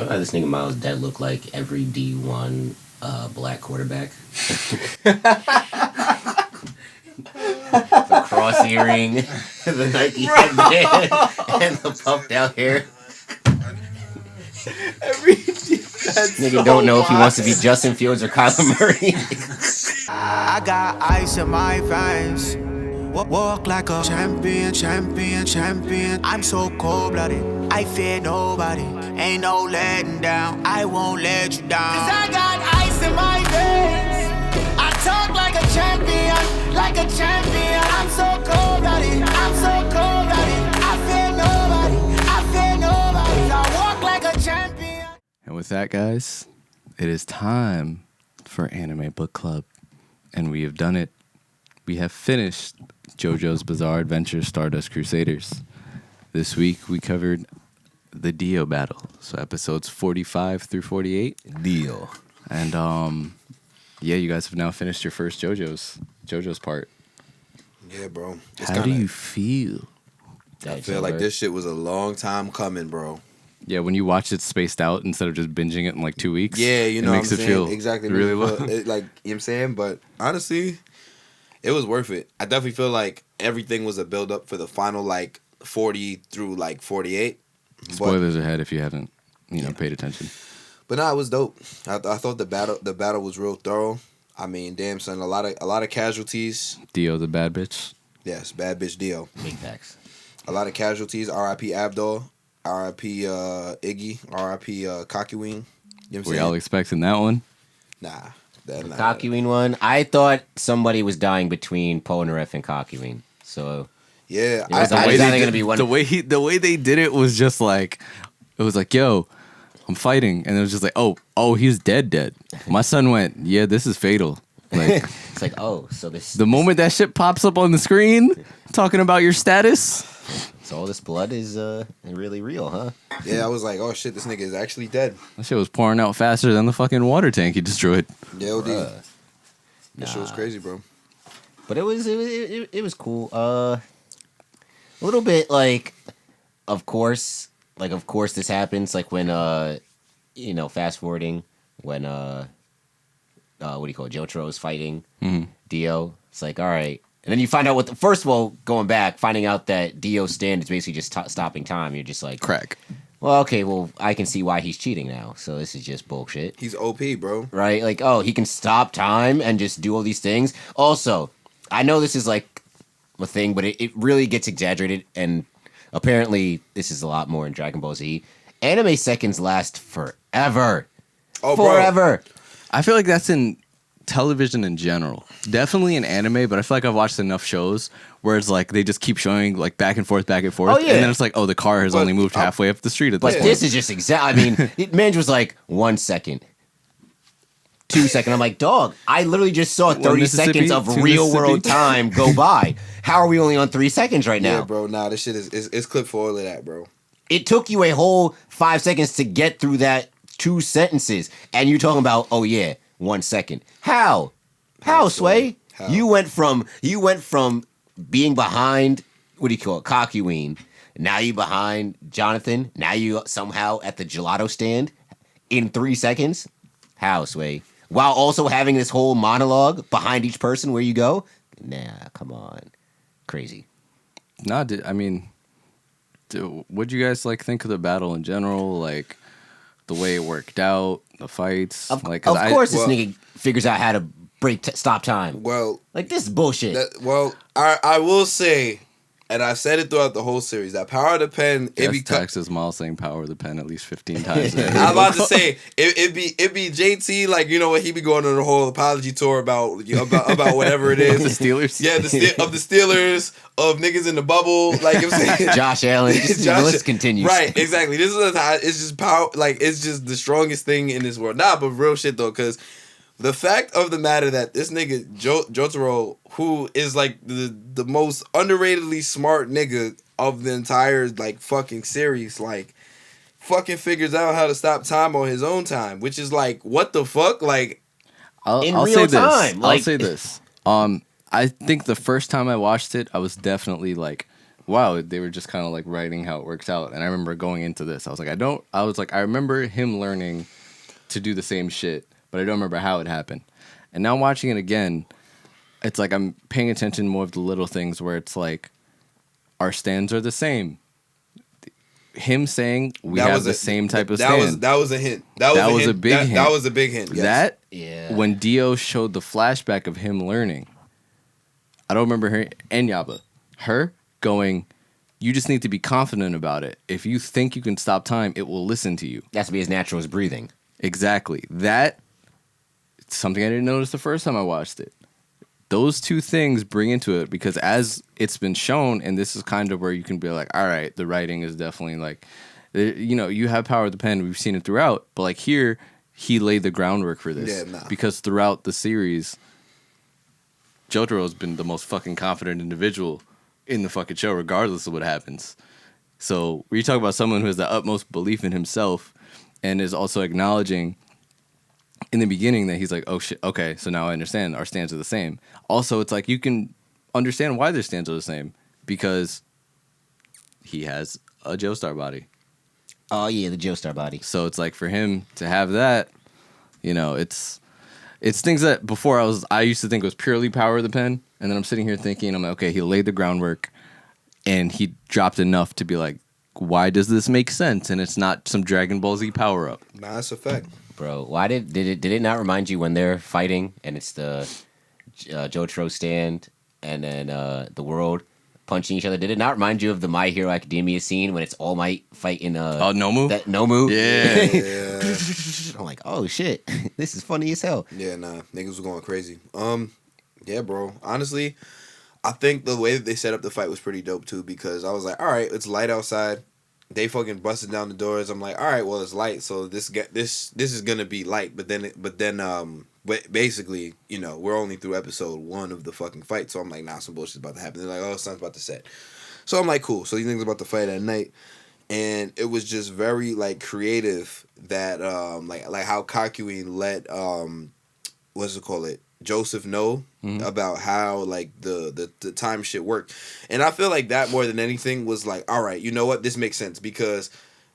Talking about this nigga Miles Dead look like every D1 black quarterback. The cross earring, the Nike headband, and the puffed out hair. Nigga don't know if he wants to be Justin Fields or Kyler Murray. I got ice in my veins. Walk like a champion, champion, champion. I'm so cold-blooded, I fear nobody. Ain't no letting down, I won't let you down. Cause I got ice in my veins. I talk like a champion, like a champion. I'm so cold-blooded, I'm so cold-blooded. I fear nobody, I fear nobody. I walk like a champion. And with that, guys, it is time for Anime Book Club. And we have done it. We have finished Jojo's Bizarre Adventure Stardust Crusaders. This week we covered the Dio battle. So episodes 45 through 48. Dio. And yeah, you guys have now finished your first JoJo's part. Yeah, bro. How do you feel? I feel like this shit was a long time coming, bro. Yeah, when you watch it spaced out instead of just binging it in like 2 weeks. Yeah, you know it makes what I'm it saying? feel exactly really low. low. Like, you know what I'm saying? But honestly, it was worth it. I definitely feel like everything was a build up for the final like 40 through like 48. Spoilers ahead if you haven't, paid attention. But nah, it was dope. I thought the battle was real thorough. I mean, damn son, a lot of casualties. Dio the bad bitch. Yes, bad bitch Dio. Big facts. A lot of casualties. R.I.P. Abdul. R.I.P. Iggy. R.I.P. Cocky Wing. You know what I'm Were saying? y'all expecting that one? Nah. Cockyween one. I thought somebody was dying between Polnareff and Cockyween. So yeah, the way they did it was just like, it was like, yo, I'm fighting, and it was just like, oh, he's dead. My son went, yeah, this is fatal. Like it's like, oh, so the moment that shit pops up on the screen, talking about your status. So all this blood is really real, huh? Yeah, I was like, oh shit, this nigga is actually dead. That shit was pouring out faster than the fucking water tank he destroyed. Yeah, OD. That shit was crazy, bro. But it was cool. A little bit like, of course this happens. Like when fast forwarding when what do you call it? Jotaro is fighting Dio. It's like, all right. And then you find out first of all, going back, finding out that Dio's stand is basically just stopping time. You're just like, crack. Well, okay, I can see why he's cheating now. So this is just bullshit. He's OP, bro. Right? Like, oh, he can stop time and just do all these things. Also, I know this is like a thing, but it really gets exaggerated. And apparently, this is a lot more in Dragon Ball Z. Anime seconds last forever. Oh, forever. Bro. I feel like that's in television in general. Definitely in anime, but I feel like I've watched enough shows where it's like they just keep showing like back and forth. Oh, yeah. And then it's like, oh, the car has only moved halfway up the street at this point. This is just I mean, Minge was like 1 second. 2 seconds. I'm like, dog, I literally just saw 30 seconds of real world time go by. How are we only on 3 seconds right now? Yeah, bro. Nah, this shit is clipped for all of that, bro. It took you a whole 5 seconds to get through that 2 sentences. And you're talking about, oh yeah, 1 second. How, Sway? How? You went from being behind, what do you call it, Cockyween. Now you behind Jonathan. Now you somehow at the gelato stand in 3 seconds. How, Sway? While also having this whole monologue behind each person where you go. Nah, come on. Crazy. Nah, what'd you guys like think of the battle in general? Like the way it worked out, the fights. Of course, this nigga figures out how to stop time. Well, like this is bullshit. I will say, and I said it throughout the whole series, that power of the pen. Taxes Miles saying power of the pen at least 15 times. I'm about to say it be JT, like, you know what, he be going on a whole apology tour about whatever it is. The Steelers. Yeah, of the Steelers, of niggas in the bubble, like I'm saying. Josh Allen. The list continues. Right, exactly. This is it's just power, like it's just the strongest thing in this world. Nah, but real shit though, because the fact of the matter that this nigga Jotaro, who is like the most underratedly smart nigga of the entire like fucking series, like fucking figures out how to stop time on his own time, which is like, what the fuck? Like I'll say this. I think the first time I watched it, I was definitely like wow, they were just kind of like writing how it works out. And I remember going into this, I was like, I remember him learning to do the same shit, but I don't remember how it happened. And now watching it again, it's like I'm paying attention more of the little things where it's like our stands are the same. Him saying we have the same type of stand. That was a hint. That was a big hint. That was a big hint. Yes. When Dio showed the flashback of him learning, I don't remember her and Yaba. Her going, you just need to be confident about it. If you think you can stop time, it will listen to you. That's to be as natural as breathing. Exactly. It's something I didn't notice the first time I watched it. Those two things bring into it because as it's been shown, and this is kind of where you can be like, all right, the writing is definitely like, you have power of the pen. We've seen it throughout. But like here, he laid the groundwork for this. Yeah, nah. Because throughout the series, Jotaro's been the most fucking confident individual in the fucking show, regardless of what happens. So when you talk about someone who has the utmost belief in himself and is also acknowledging in the beginning that he's like, oh shit, okay, so now I understand our stands are the same. Also, it's like you can understand why their stands are the same because he has a Joestar body. Oh yeah, the Joestar body. So it's like for him to have that, it's things that before I used to think was purely power of the pen, and then I'm sitting here thinking, I'm like, okay, he laid the groundwork and he dropped enough to be like, why does this make sense? And it's not some Dragon Ball Z power up. Nah, that's a fact. Bro, why did it not remind you when they're fighting and it's the Jotaro stand and then the world punching each other? Did it not remind you of the My Hero Academia scene when it's All Might fighting Nomu? That Nomu? Yeah. I'm like, oh shit, this is funny as hell. Yeah, nah, niggas was going crazy. Yeah, bro. Honestly, I think the way that they set up the fight was pretty dope too because I was like, all right, it's light outside. They fucking busted down the doors. I'm like, all right, well, it's light, so this is gonna be light. But basically, we're only through episode 1 of the fucking fight, so I'm like, nah, some bullshit's about to happen. They're like, oh, sun's about to set. So I'm like, cool. So these niggas about to fight at night, and it was just very like creative that like how Kakyoin let Joseph know about how like the time shit worked. And I feel like that more than anything was like, all right, you know what, this makes sense because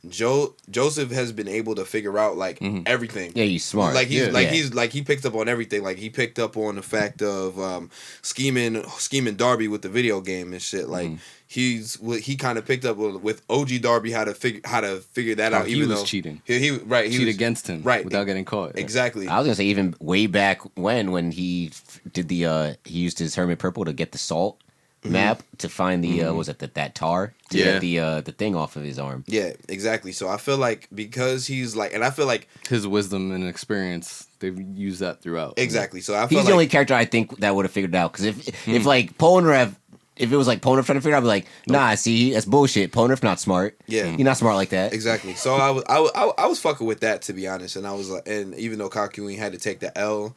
Joseph has been able to figure out like everything. Yeah, he's smart. Like he picked up on everything. Like he picked up on the fact of scheming Darby with the video game and shit. Like he kind of picked up with OG Darby how to figure that out. Even he was though cheating. He cheated against him without getting caught. Exactly. I was gonna say even way back when he did he used his Hermit Purple to get the salt map to find the was it that tar to get the thing off of his arm. Yeah, exactly. So I feel like because he's like, and I feel like his wisdom and experience, they've used that throughout. Exactly. So I feel he's the only character I think that would have figured it out because if like Polnareff. If it was like Polnareff trying to figure it out, I'd be like, nah, see, that's bullshit. Polnareff not smart. Yeah. He's not smart like that. Exactly. So I was fucking with that, to be honest. And I was like, and even though Kakyoin had to take the L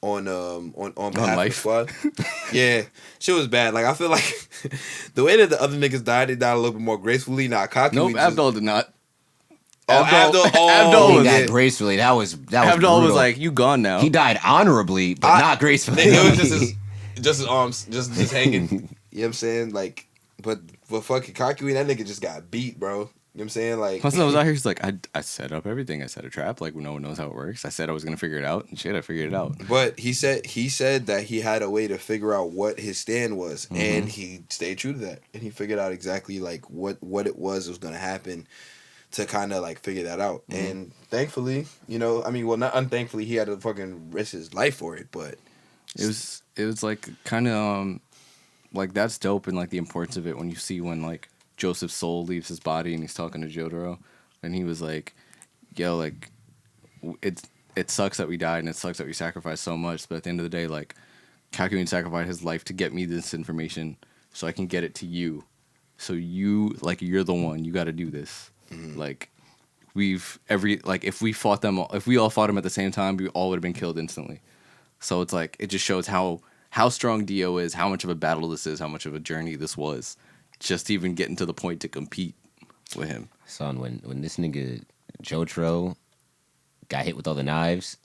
on behalf of the squad. Yeah. Shit was bad. Like I feel like the way that the other niggas died, they died a little bit more gracefully. Nah, Kakyoin. Nope, Abdul did not. Abdul died gracefully. That was Abdul brutal. was like, you gone now. He died honorably, but not gracefully. It was just his arms just hanging. You know what I'm saying? Like, but fucking Kakyoin, that nigga just got beat, bro. You know what I'm saying? Like, once I was out here, he's like, I set up everything. I set a trap. Like, no one knows how it works. I said I was gonna figure it out, and shit, I figured it out. But he said that he had a way to figure out what his stand was, and he stayed true to that, and he figured out exactly like what it was gonna happen to kind of like figure that out. And thankfully, I mean, well, not unthankfully, he had to fucking risk his life for it, but it was like kind of like that's dope and like the importance of it when you see when like Joseph's soul leaves his body and he's talking to Jotaro and he was like, yo, like it sucks that we died and it sucks that we sacrificed so much, but at the end of the day, like Kakyoin sacrificed his life to get me this information so I can get it to you. So you're the one, you got to do this. Like if we all fought him at the same time, we all would have been killed instantly. So it's like it just shows how strong Dio is, how much of a battle this is, how much of a journey this was, just even getting to the point to compete with him. Son, when this nigga Jotaro got hit with all the knives,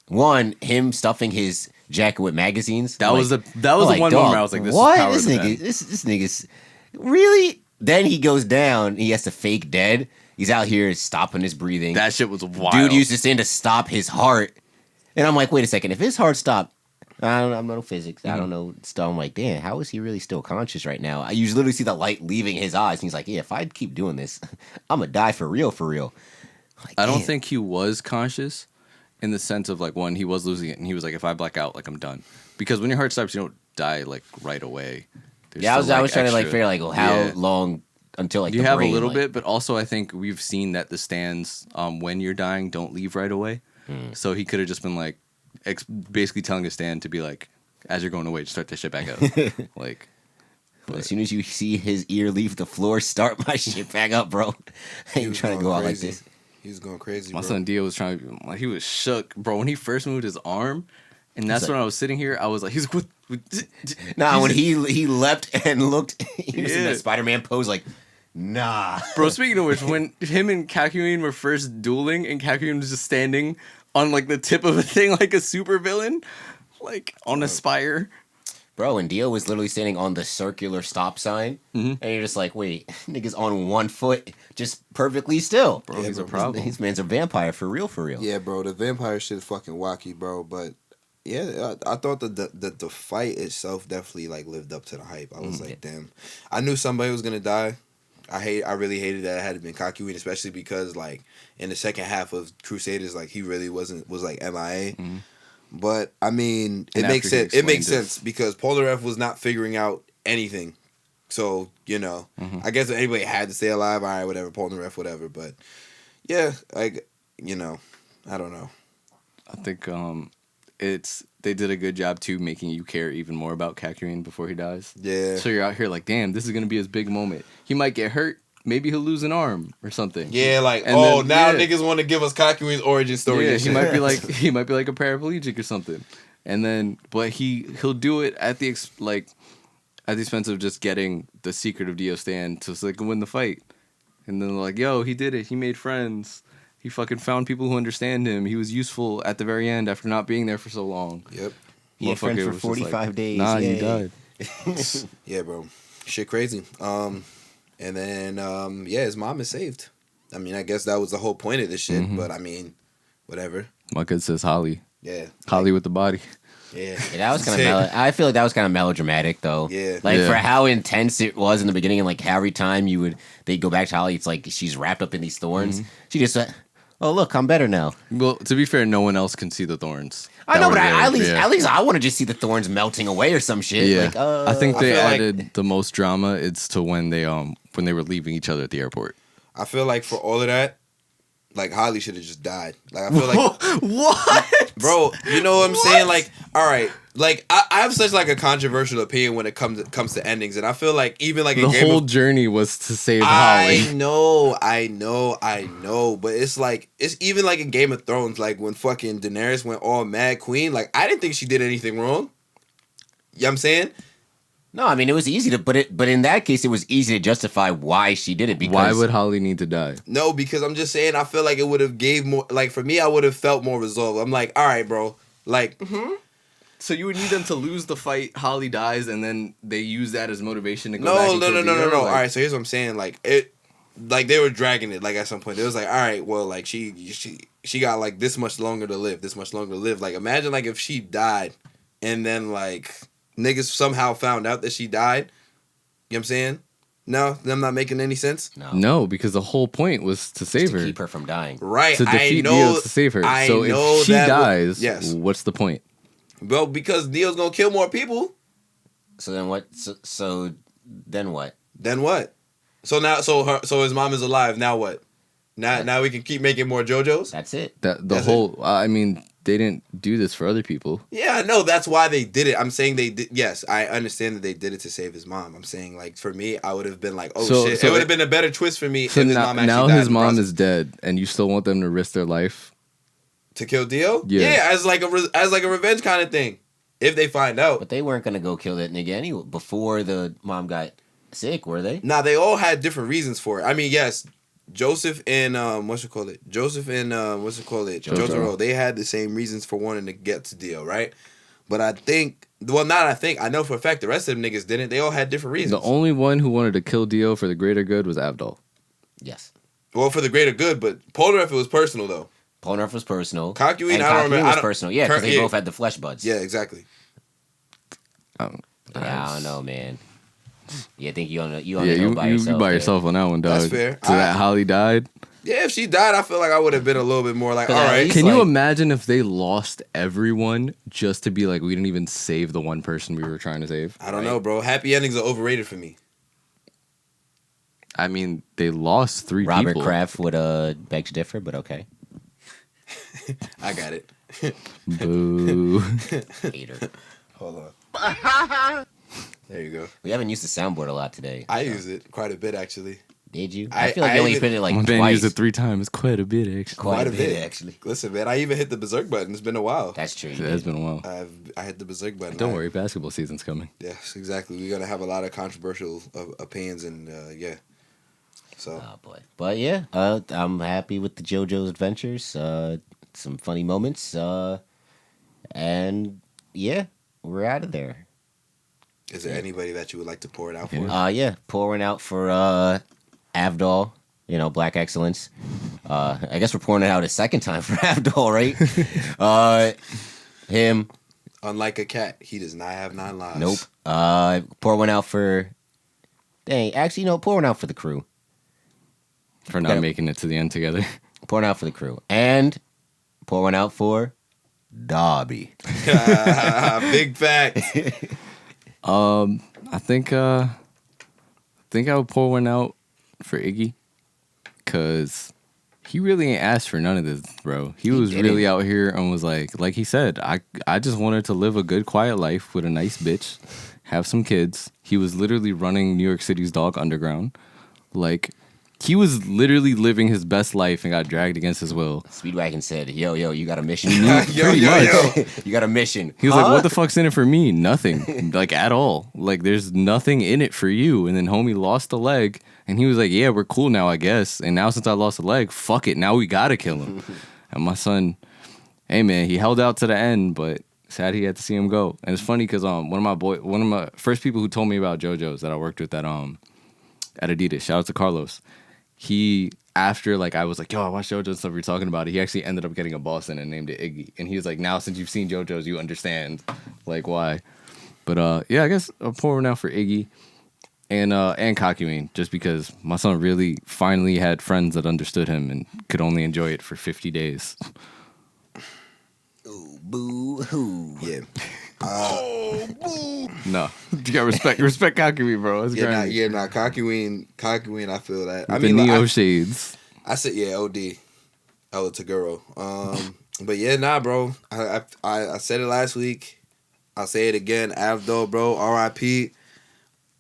him stuffing his jacket with magazines. That was the one moment where I was like, this what? is power This nigga's really then he goes down. He has to fake dead. He's out here stopping his breathing. That shit was wild. Dude used to stand to stop his heart. And I'm like, wait a second. If his heart stopped, I'm no physics. I don't know stuff. I'm like, damn, how is he really still conscious right now? You literally see the light leaving his eyes. And he's like, yeah, if I keep doing this, I'm going to die for real, for real. Like, I don't think he was conscious in the sense of like when he was losing it and he was like, if I black out, like I'm done. Because when your heart stops, you don't die like right away. There's I was still, trying to like extra- figure like, well, how long until like you the have brain, a little like, bit, but also I think we've seen that the stands when you're dying don't leave right away. So he could have just been like basically telling his stand to be like, as you're going away, just start this shit back up. Like, but as soon as you see his ear leave the floor, start my shit back up, bro. I ain't trying to go out like this. He was going crazy. My bro. son Dio was trying to, like, he was shook, bro. When he first moved his arm, and that's when I was sitting here, I was like, he's like, what? Nah, when he leapt and looked, he was in Yeah. that Spider-Man pose, like, nah. Bro, speaking of which, when him and Kakyoin were first dueling, and Kakyoin was just standing on like the tip of a thing like a supervillain, like on a spire. Bro, and Dio was literally standing on the circular stop sign, and you're just like, wait, nigga's on one foot, just perfectly still. Bro, he's a problem. This man's a vampire, for real, for real. Yeah, bro, the vampire shit is fucking wacky, bro. But yeah, I thought that the fight itself definitely like lived up to the hype. I was like, damn, I knew somebody was gonna die. I really hated that it had been Kakyoin, especially because like in the second half of Crusaders, like he really was like MIA. But I mean, it And makes after he sense. It makes explained sense because Polnareff was not figuring out anything. So you know, I guess if anybody had to stay alive, all right, whatever, Polnareff, whatever. But yeah, like you know, I don't know. I think they did a good job too, making you care even more about Kakyoin before he dies. Yeah. So you're out here like, damn, this is gonna be his big moment. He might get hurt. Maybe he'll lose an arm or something. Yeah, like And now then, niggas want to give us Kakyoin's origin story. Yeah, and he shit. might be like a paraplegic or something. And then, but he'll do it at the at the expense of just getting the secret of Dio Stand so they can win the fight. And then they're like, yo, he did it. He made friends. He fucking found people who understand him. He was useful at the very end after not being there for so long. Yep. He had friends Motherfucker for was just like, 45 days. Nah, yay. he died. Yeah, bro. Shit crazy. And then yeah, his mom is saved. I mean, I guess that was the whole point of this shit. But I mean, whatever. My kid says Holly. Yeah. Holly with the body. Yeah. Yeah, that was kind of I feel like that was kind of melodramatic though. Yeah. Like Yeah. for how intense it was in the beginning, and like how every time they'd go back to Holly, it's like she's wrapped up in these thorns. She just went, oh look, I'm better now. Well, to be fair, no one else can see the thorns. I know, that but were there. at least I want to just see the thorns melting away or some shit. Yeah, Like, I think they feel like- added the most drama. It's to when they were leaving each other at the airport. I feel like for all of that, like Holly should have just died. Like I feel like What? bro, you know what I'm saying? Like, all right, like I have such like a controversial opinion when it comes to endings, and I feel like even like The in Game whole of journey was to save I Holly. know, but it's like it's even like in Game of Thrones, like when fucking Daenerys went all mad queen, like I didn't think she did anything wrong. You know what I'm saying? no, I mean it was easy to, but in that case it was easy to justify why she did it. Because Why would Holly need to die? No, because I'm just saying I feel like it would have gave more. Like for me, I would have felt more resolve. I'm like, all right, bro, like. So you would need them to lose the fight. Holly dies, and then they use that as motivation to go No, back and no, kill no, no, no, Dio? no. Like, All right, so here's what I'm saying. Like it, like they were dragging it. Like at some point, it was like, all right, well, like she got like this much longer to live. This much longer to live. Like imagine like if she died, and then like niggas somehow found out that she died. You know what I'm saying? No, I'm not making any sense. No, because the whole point was to save to her. keep her from dying. Right. To defeat Dio to save her. I So know if she that dies, yes. what's the point? Well, because Dio's gonna kill more people. So then what? So then what? Then what? So now, so his mom is alive. Now what? Now we can keep making more JoJos. That's it. That's I mean, they didn't do this for other people. Yeah, I know. That's why they did it. I'm saying they did. Yes, I understand that they did it to save his mom. I'm saying like for me, I would have been like, oh So- shit. so it would it- have been a better twist for me So if his mom actually now died his in the mom process. is dead, and you still want them to risk their life? To kill Dio. Yeah. Yeah, as like a revenge kind of thing. If they find out. But they weren't gonna go kill that nigga anyway before the mom got sick, were they? Now they all had different reasons for it. I mean, yes, Joseph and Jotaro. Jotaro, they had the same reasons for wanting to get to Dio, right? But I think, I know for a fact the rest of them niggas didn't. They all had different reasons. The only one who wanted to kill Dio for the greater good was Abdul. Yes. Well, for the greater good, but Polnareff, it was personal though. Polnareff was personal. Kakyoin, and I don't remember. was personal. Yeah, because they both had the flesh buds. Yeah, exactly. I don't know, man. Yeah, I think you by yourself. You by yourself on that one, dog. That's fair. So that Holly died. Yeah, if she died, I feel like I would have been a little bit more like, all right. Can you imagine if they lost everyone just to be like, we didn't even save the one person we were trying to save? I don't know, bro. Happy endings are overrated for me. I mean, they lost 3 people. Robert Kraft would beg to differ, but okay. I got it. Boo. Hater. Hold on. There you go. We haven't used the soundboard a lot today. I use it quite a bit, actually. Did you? I feel like you only put it like my twice. band used it 3 times. Quite a bit, actually. Quite a bit, actually. Listen, man, I even hit the berserk button. It's been a while. That's true. It has been a while. I hit the berserk button. Don't worry, basketball season's coming. Yes, exactly. We're gonna have a lot of controversial opinions, and yeah. So. Oh boy, but yeah, I'm happy with the JoJo's adventures. Some funny moments, and yeah, we're out of there. Is there anybody that you would like to pour it out for? Yeah, pouring out for Avdol. You know, Black Excellence. I guess we're pouring it out a second time for Avdol, right? Him. Unlike a cat, he does not have 9 lives. Nope. Pour one out for. Dang, actually, no. Pour one out for the crew. For not making it to the end together. Pour one out for the crew, and pour one out for Dobby. Big fact. I think I would pour one out for Iggy, cause he really ain't asked for none of this, bro. He was really out here and was like he said, I just wanted to live a good, quiet life with a nice bitch, have some kids. He was literally running New York City's Dog Underground, like. He was literally living his best life and got dragged against his will. Speedwagon said, yo, you got a mission. yo. You got a mission. He was like, what the fuck's in it for me? Nothing. Like, at all. Like, there's nothing in it for you. And then homie lost a leg. And he was like, yeah, we're cool now, I guess. And now since I lost a leg, fuck it. Now we gotta kill him. And my son, hey, man, he held out to the end, but sad he had to see him go. And it's funny because one of my first people who told me about JoJo's that I worked with at Adidas, shout out to Carlos. He, after, like, I was like, yo, I watched JoJo's stuff you're talking about it. He actually ended up getting a Boston and named it Iggy. And he was like, now since you've seen JoJo's, you understand, like, why. But, yeah, I guess I'll pour one out for Iggy and Kakyoin, just because my son really finally had friends that understood him and could only enjoy it for 50 days. Ooh, boo-hoo. Yeah. Boo. No, you got respect. Respect Kakyoin, bro. It's crazy. Kakyoin, I feel that. I mean, Neo shades. I said, yeah, OD. El Taguro. But yeah, nah, bro. I said it last week. I'll say it again. Avdol, bro. R.I.P.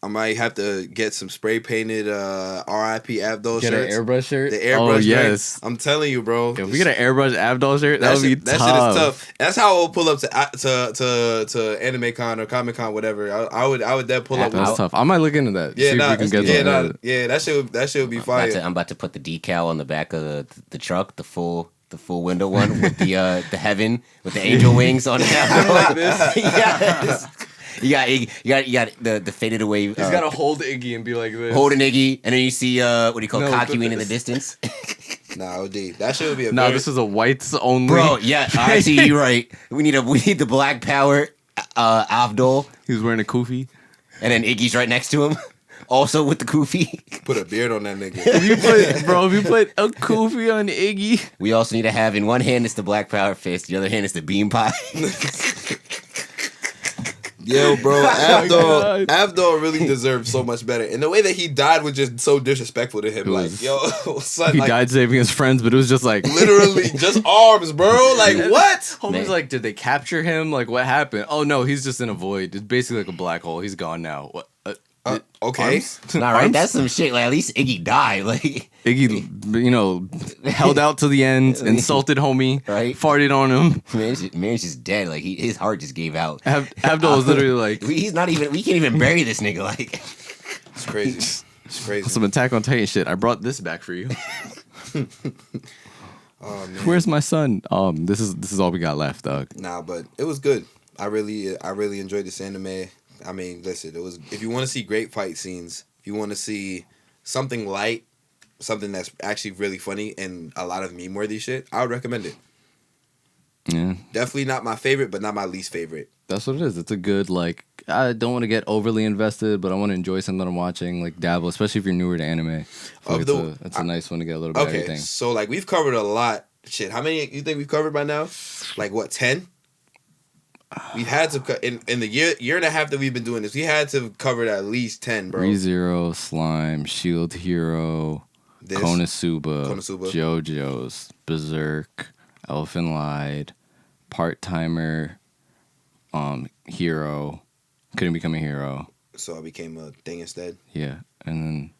I might have to get some spray painted R.I.P. Avdol shirts. Get an airbrush shirt? The airbrush shirt. Yes. I'm telling you, bro. If we get an airbrush Avdol shirt, that would be tough. That shit is tough. That's how I'll pull up to Anime Con or Comic Con, whatever. I would then pull up. That's tough. I might look into that. Yeah, that shit would be fire. I'm about to put the decal on the back of the truck, the full window one with the heaven with the angel wings on it. Like this. Yes. You got the faded away. He's got to hold Iggy and be like this. Hold an Iggy, and then you see what do you call Kakyoin in the distance. Nah, OD. That shit would be a this is a whites only. Bro, yeah, I see you right. We need the Black Power Avdol. He was wearing a kufi. And then Iggy's right next to him. Also with the kufi. Put a beard on that nigga. If you put a kufi on Iggy. We also need to have in one hand is the Black Power fist, the other hand is the beam pie. Yo, bro, Avdol really deserved so much better. And the way that he died was just so disrespectful to him. Like, yo, son. He died saving his friends, but it was just like... literally, just arms, bro. Like, what? Homie's like, did they capture him? Like, what happened? Oh, no, he's just in a void. It's basically like a black hole. He's gone now. What? Okay. Not right. That's some shit. Like, at least Iggy died. Like Iggy, held out to the end, insulted homie, right? Farted on him. Man's just dead. Like his heart just gave out. Abdul was literally like, he's not even. We can't even bury this nigga. Like, it's crazy. It's crazy. Some Attack on Titan shit. I brought this back for you. Oh man. Where's my son? This is all we got left, dog. Nah, but it was good. I really enjoyed this anime. I mean, listen, it was if you want to see great fight scenes, if you want to see something light, something that's actually really funny and a lot of meme worthy shit, I would recommend it. Yeah. Definitely not my favorite, but not my least favorite. That's what it is. It's a good, like, I don't want to get overly invested, but I want to enjoy something I'm watching, like dabble, especially if you're newer to anime. I feel like it's a nice one to get a little bit of everything. So like we've covered a lot. Shit, how many you think we've covered by now? Like what, 10? We've had to in the year and a half that we've been doing this. We had to have covered at least 10, bro. ReZero, Slime, Shield Hero, Konosuba, JoJo's, Berserk, Elephant Lied, Part Timer, Hero, couldn't become a hero. So I became a thing instead. Yeah, and then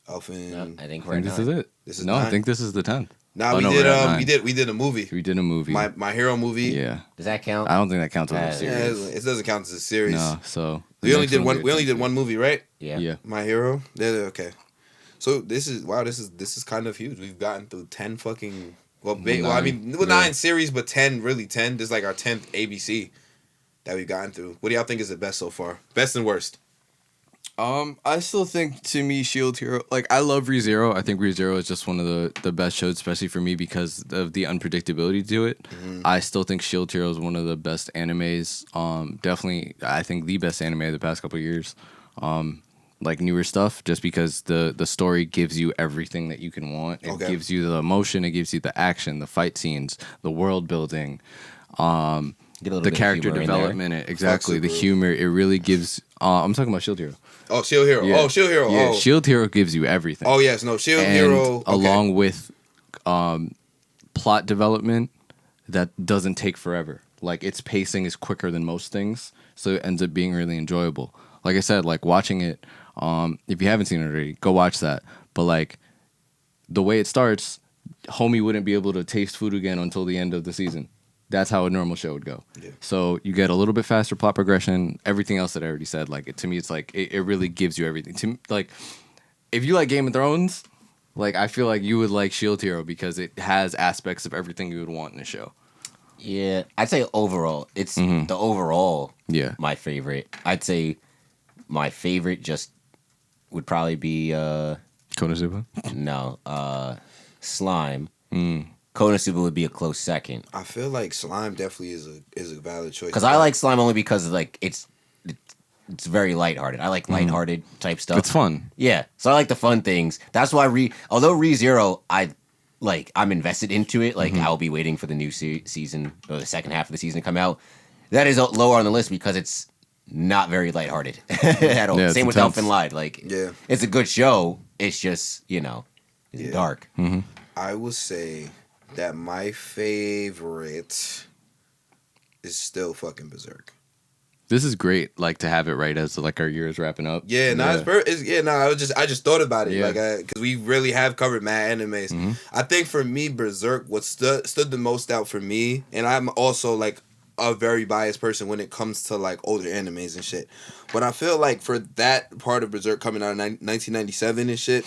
Elfin. No, I think this is it. I think this is the 10th. Nah, we did a movie. We did a movie. My Hero movie. Yeah. Does that count? I don't think that counts as a series. Yeah, it doesn't count as a series. No, so we only did one movie, right? Yeah. My Hero. Yeah, okay. So this is kind of huge. We've gotten through 10 fucking 9 series, but 10 really 10. This is like our 10th ABC that we've gotten through. What do y'all think is the best so far? Best and worst? I still think, to me, Shield Hero, like, I love ReZero. I think ReZero is just one of the best shows, especially for me because of the unpredictability to it. Mm-hmm. I still think Shield Hero is one of the best animes. Definitely, I think the best anime of the past couple of years. Like newer stuff, just because the story gives you everything that you can want. It gives you the emotion, it gives you the action, the fight scenes, the world building, the character development. Exactly, the humor. It really gives. I'm talking about Shield Hero. Oh, Shield Hero. Yeah. Oh, Shield Hero. Yeah, oh. Shield Hero gives you everything. Oh yes, no Shield Hero. Along with plot development that doesn't take forever. Like its pacing is quicker than most things, so it ends up being really enjoyable. Like I said, like watching it. If you haven't seen it already, go watch that. But like the way it starts, homie wouldn't be able to taste food again until the end of the season. That's how a normal show would go. Yeah. So you get a little bit faster plot progression. Everything else that I already said, like to me, it's like it really gives you everything. To like, if you like Game of Thrones, like I feel like you would like Shield Hero because it has aspects of everything you would want in a show. Yeah, I'd say overall, it's the overall. Yeah, my favorite. I'd say my favorite just would probably be Konosuba. No, Slime. Konosuba would be a close second. I feel like Slime definitely is a valid choice. Because I like Slime only because like it's very lighthearted. I like lighthearted type stuff. It's fun. Yeah, so I like the fun things. That's why although ReZero, I'm invested into it. Like I'll be waiting for the new season or the second half of the season to come out. That is lower on the list because it's not very lighthearted at all. Yeah, Same with Elfin Lied. Like, yeah, it's a good show. It's just it's dark. Mm-hmm. I will say that my favorite is still fucking Berserk. This is great, like to have it right as like our year is wrapping up. Yeah, I just thought about it, like because we really have covered mad animes. Mm-hmm. I think for me, Berserk what stood the most out for me, and I'm also like a very biased person when it comes to like older animes and shit. But I feel like for that part of Berserk coming out in 1997 and shit,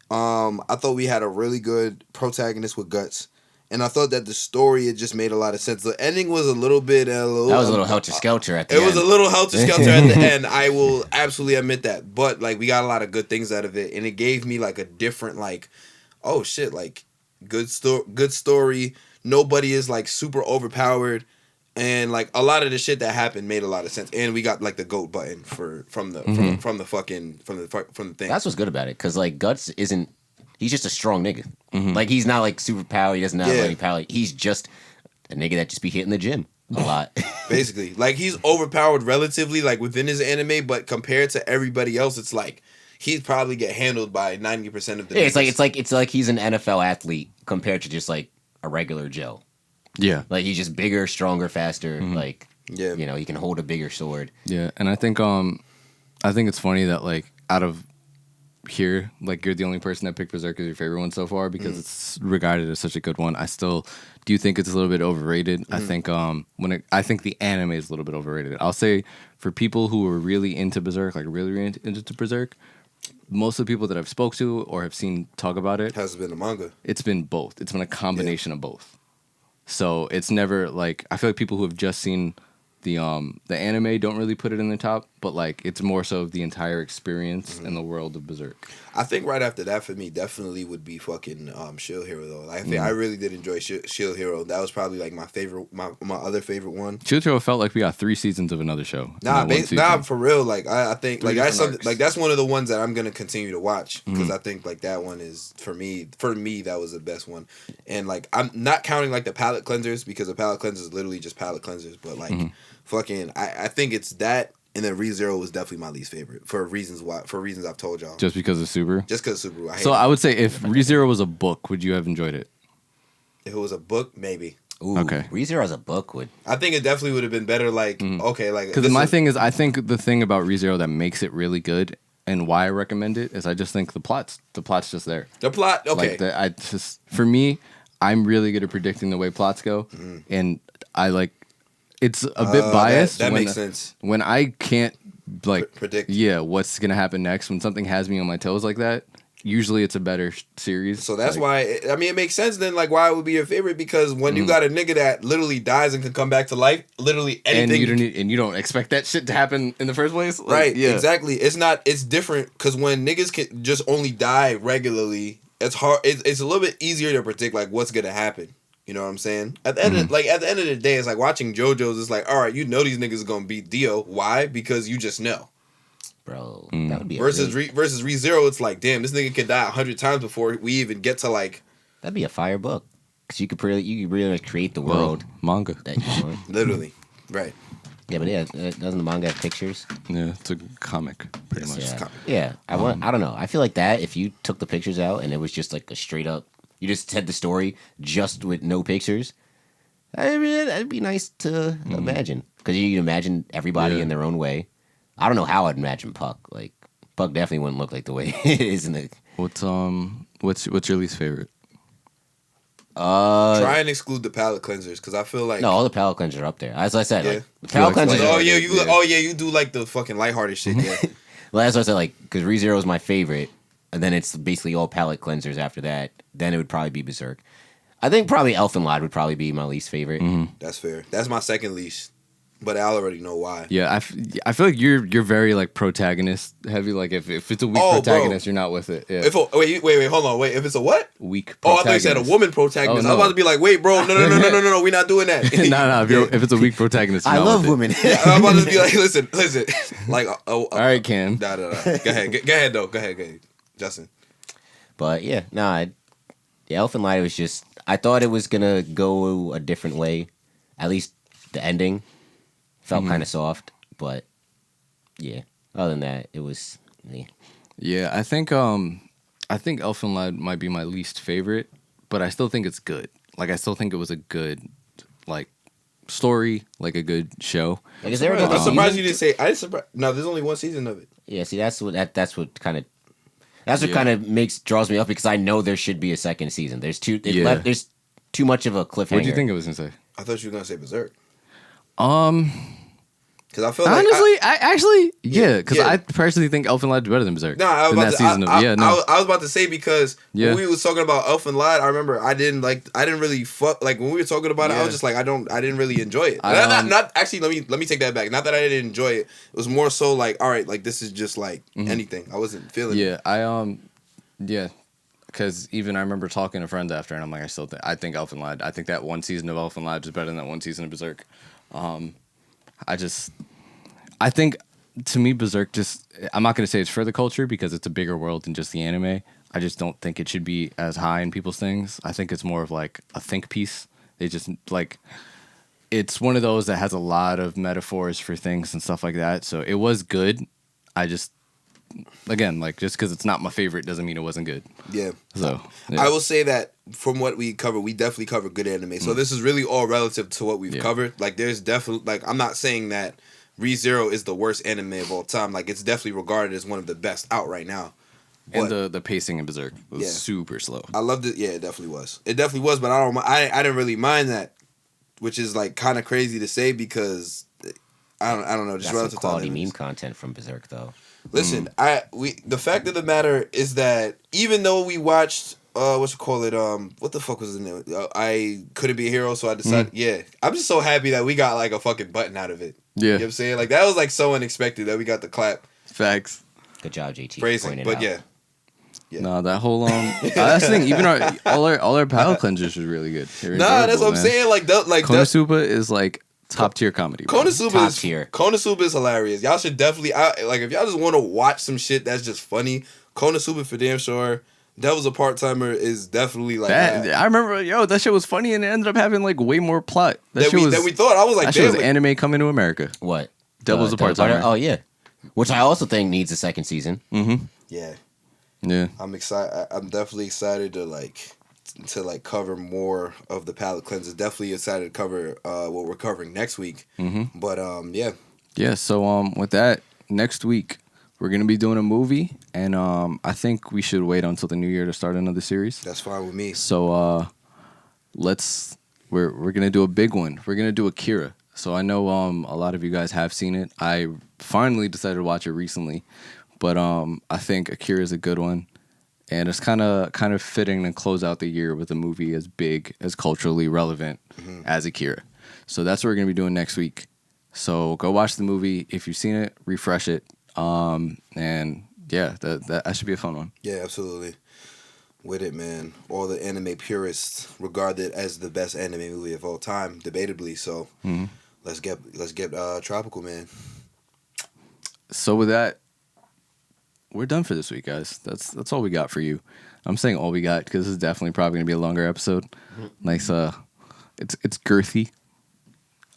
I thought we had a really good protagonist with guts. And I thought that the story, it just made a lot of sense. The ending was a little bit... that was a little helter-skelter at the end. It was a little helter-skelter at the end. I will absolutely admit that. But, like, we got a lot of good things out of it. And it gave me, like, a different, like... Oh, shit, like, good story. Nobody is, like, super overpowered. And, like, a lot of the shit that happened made a lot of sense. And we got, like, the GOAT button from the thing. That's what's good about it. Because, like, Guts isn't... He's just a strong nigga. Mm-hmm. Like, he's not, like, super power. He doesn't have any power. He's just a nigga that just be hitting the gym a lot. Basically. Like, he's overpowered relatively, like, within his anime, but compared to everybody else, it's like, he'd probably get handled by 90% of the niggas. It's like he's an NFL athlete compared to just, like, a regular Joe. Yeah. Like, he's just bigger, stronger, faster. Mm-hmm. Like, he can hold a bigger sword. Yeah, and I think it's funny that, like, out of... here, like you're the only person that picked Berserk as your favorite one so far because it's regarded as such a good one. I still do think it's a little bit overrated. I think I think the anime is a little bit overrated. I'll say for people who are really into Berserk, like really into Berserk, most of the people that I've spoke to or have seen talk about it has been a manga. It's been both. It's been a combination of both. So it's never like I feel like people who have just seen the anime don't really put it in the top, but like it's more so the entire experience in the world of Berserk. I think right after that for me definitely would be fucking Shield Hero though. Like, I think I really did enjoy Shield Hero. That was probably like my favorite, my other favorite one. Shield Hero felt like we got 3 seasons of another show. Nah, for real. Like I think 3 like that's different something, like that's one of the ones that I'm gonna continue to watch because I think like that one is for me that was the best one. And like I'm not counting like the palette cleansers because the palette cleansers is literally just palette cleansers, but like fucking I think it's that. And then ReZero was definitely my least favorite for reasons I've told y'all. Just because of Subaru? Just because of Subaru. I would say if ReZero was a book, would you have enjoyed it? If it was a book, maybe. Ooh, okay. ReZero as a book would. I think it definitely would have been better. Like okay, like because my thing is, I think the thing about ReZero that makes it really good and why I recommend it is I just think the plot's just there. The plot, okay. Like for me, I'm really good at predicting the way plots go, and I like. It's a bit biased. That makes sense. When I can't like predict, what's gonna happen next. When something has me on my toes like that, usually it's a better series. So that's why. I mean, it makes sense then. Like, why it would be your favorite? Because when you got a nigga that literally dies and can come back to life, literally anything, and you don't expect that shit to happen in the first place, like, right? Yeah. Exactly. It's different because when niggas can just only die regularly, it's hard. It's a little bit easier to predict like what's gonna happen. You know what I'm saying? At the end of the day, it's like watching JoJo's. It's like, all right, you know these niggas are gonna beat Dio. Why? Because you just know, bro. That would be versus ReZero. It's like, damn, this nigga could die 100 times before we even get to like. That'd be a fire book because you could really create the world manga that you want. Literally, right? Yeah, but doesn't the manga have pictures? Yeah, it's a comic, pretty much. Yeah, I don't know. I feel like that if you took the pictures out and it was just like a straight up. You just said the story just with no pictures. I mean, that'd be nice to imagine because you can imagine everybody in their own way. I don't know how I'd imagine Puck. Like Puck definitely wouldn't look like the way it is in the. What's your least favorite? Try and exclude the palette cleansers because I feel like no, all the palette cleansers are up there. As I said, like, the palette like cleansers. You do like the fucking lighthearted shit. Yeah. Well, that's what I said. Like because ReZero is my favorite, and then it's basically all palette cleansers after that. Then it would probably be Berserk. I think probably Elfenlied would probably be my least favorite. That's fair. That's my second least, but I already know why. Yeah, I feel like you're very like protagonist heavy. Like if it's a weak protagonist, you're not with it. Yeah. Wait, hold on. Wait, if it's a what? Weak protagonist. Oh, I thought you said a woman protagonist. I was about to be like, wait, bro, no, we're not doing that. No. If it's a weak protagonist, I love women. Yeah, I'm about to be like, listen. Like, all right, Cam. Nah. Go ahead, though. Go ahead, Justin. But yeah, the Elfenlied was just. I thought it was gonna go a different way. At least the ending felt kind of soft, but yeah. Other than that, it was. Yeah, I think Elfenlied might be my least favorite, but I still think it's good. Like I still think it was a good like story, like a good show. Like, is there I'm surprised you didn't say. No, there's only one season of it. Yeah, see, that's what kind of. That's what kind of draws me up because I know there should be a second season. There's there's too much of a cliffhanger. What do you think it was gonna say? I thought you were gonna say Berserk. Because I feel like honestly, because I personally think Elfenlied is better than Berserk. No, I was I was about to say because when we was talking about Elfenlied, I remember I didn't really fuck like when we were talking about it. I was just like I didn't really enjoy it. Not actually. Let me take that back. Not that I didn't enjoy it. It was more so like all right, like this is just like anything. I wasn't feeling. Yeah, because even I remember talking to friends after, and I'm like, I think Elfenlied. I think that one season of Elfenlied is better than that one season of Berserk. I think to me Berserk I'm not going to say it's for the culture because it's a bigger world than just the anime. I just don't think it should be as high in people's things. I think it's more of like a think piece. They just like it's one of those that has a lot of metaphors for things and stuff like that. So it was good. I just again like just because it's not my favorite doesn't mean it wasn't good. Yeah. So I will say that from what we cover, we definitely cover good anime. So this is really all relative to what we've covered. Like there's definitely like I'm not saying that ReZero is the worst anime of all time. Like it's definitely regarded as one of the best out right now. But, and the pacing in Berserk was super slow. I loved it. Yeah, it definitely was. It definitely was. But I didn't really mind that, which is like kind of crazy to say because I don't know. Just that's relative some quality to meme content from Berserk though. Listen, the fact of the matter is that even though we watched what you call it? What the fuck was the name? I couldn't be a hero, so I decided. Yeah, I'm just so happy that we got like a fucking button out of it. Yeah. You know what I'm saying? Like that was like so unexpected that we got the clap. Facts. Good job, JT. Praising, but yeah. No, that whole that's the thing. Even all our palate cleansers was really good. That's what I'm saying. Like Konosuba is like top tier comedy. Konosuba is hilarious. Y'all should definitely like if y'all just want to watch some shit that's just funny. Konosuba for damn sure. Devil's a Part-Timer is definitely like I remember, that shit was funny and it ended up having like way more plot. That we thought. I was like, that shit was anime coming to America. What? Devil's a Part-Timer. Oh yeah, which I also think needs a second season. Mm-hmm. Yeah. Yeah. I'm excited. I'm definitely excited to cover more of the palate cleanses. Definitely excited to cover what we're covering next week. Mm-hmm. But yeah. Yeah. So with that, next week we're gonna be doing a movie, and I think we should wait until the new year to start another series. That's fine with me. So we're gonna do a big one. We're gonna do Akira. So I know a lot of you guys have seen it. I finally decided to watch it recently, but I think Akira is a good one, and it's kind of fitting to close out the year with a movie as big, as culturally relevant as Akira. So that's what we're gonna be doing next week. So go watch the movie. If you've seen it, refresh it. And yeah, that should be a fun one. Yeah, absolutely. With it, man. All the anime purists regard it as the best anime movie of all time, debatably. So let's get Tropical, man. So with that, we're done for this week, guys. That's all we got for you. I'm saying all we got because this is definitely probably gonna be a longer episode. Nice, it's girthy.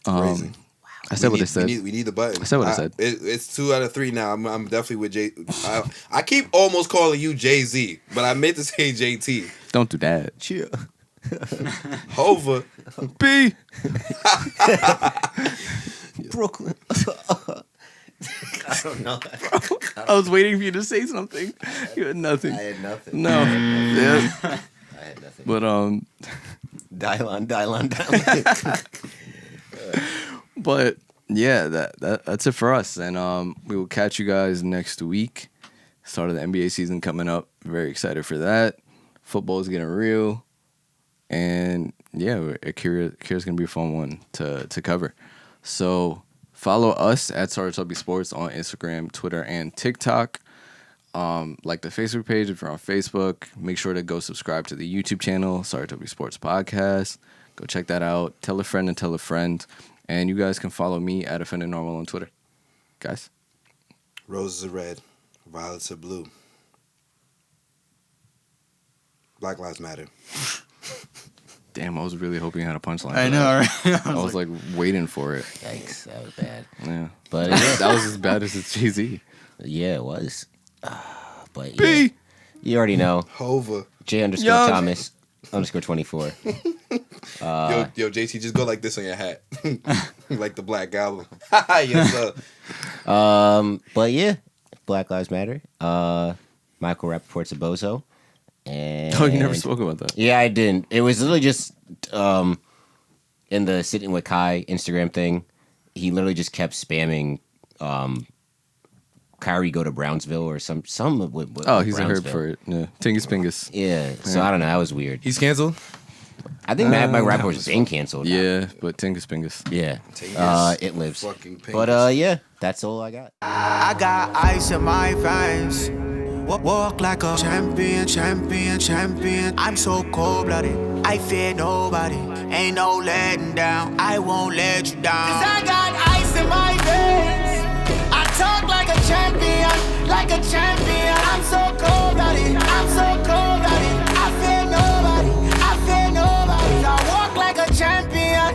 Crazy. I said what I said. We need the button. I said what I said. It's 2 out of 3 now. I'm definitely with Jay. I keep almost calling you Jay-Z, but I meant to say JT. Don't do that. Chill. Hova. B. Brooklyn. I don't know. I was waiting for you to say something. You had nothing. I had nothing. No. Yeah. I had nothing. But Dylon. But yeah, that's it for us, and we will catch you guys next week. Start of the NBA season coming up. Very excited for that. Football is getting real, and yeah, Akira's gonna be a fun one to cover. So follow us at Saratobi Sports on Instagram, Twitter, and TikTok. Like the Facebook page if you're on Facebook. Make sure to go subscribe to the YouTube channel, Saratobi Sports Podcast. Go check that out. Tell a friend and tell a friend. And you guys can follow me at Offended Normal on Twitter. Guys? Roses are red. Violets are blue. Black Lives Matter. Damn, I was really hoping you had a punchline. I know, right? I was like waiting for it. Yikes, that was bad. Yeah. But That was as bad as it's Jay-Z. yeah, it was. But B. yeah, you already know. Hova. J_Thomas _24. Yo, JT, just go like this on your hat. Like the Black Goblin. Yes, sir. But yeah, Black Lives Matter. Michael Rappaport's a bozo. And Oh, you never spoke about that. Yeah, I didn't. It was literally just in the Sitting with Kai Instagram thing. He literally just kept spamming Kyrie go to Brownsville or some with He's a herb for it. Yeah. Tingus Pingus. Yeah, so I don't know. That was weird. He's canceled? I think Mike Rappaport's been canceled. Yeah, but Tingus Pingus. Yeah. Tingus. It lives. Fucking Pingus. But yeah, that's all I got. I got ice in my veins. Walk like a champion. I'm so cold-blooded. I fear nobody. Ain't no letting down. I won't let you down. 'Cause I got ice in my veins. I talk like a champion. I'm so cold-blooded. I'm so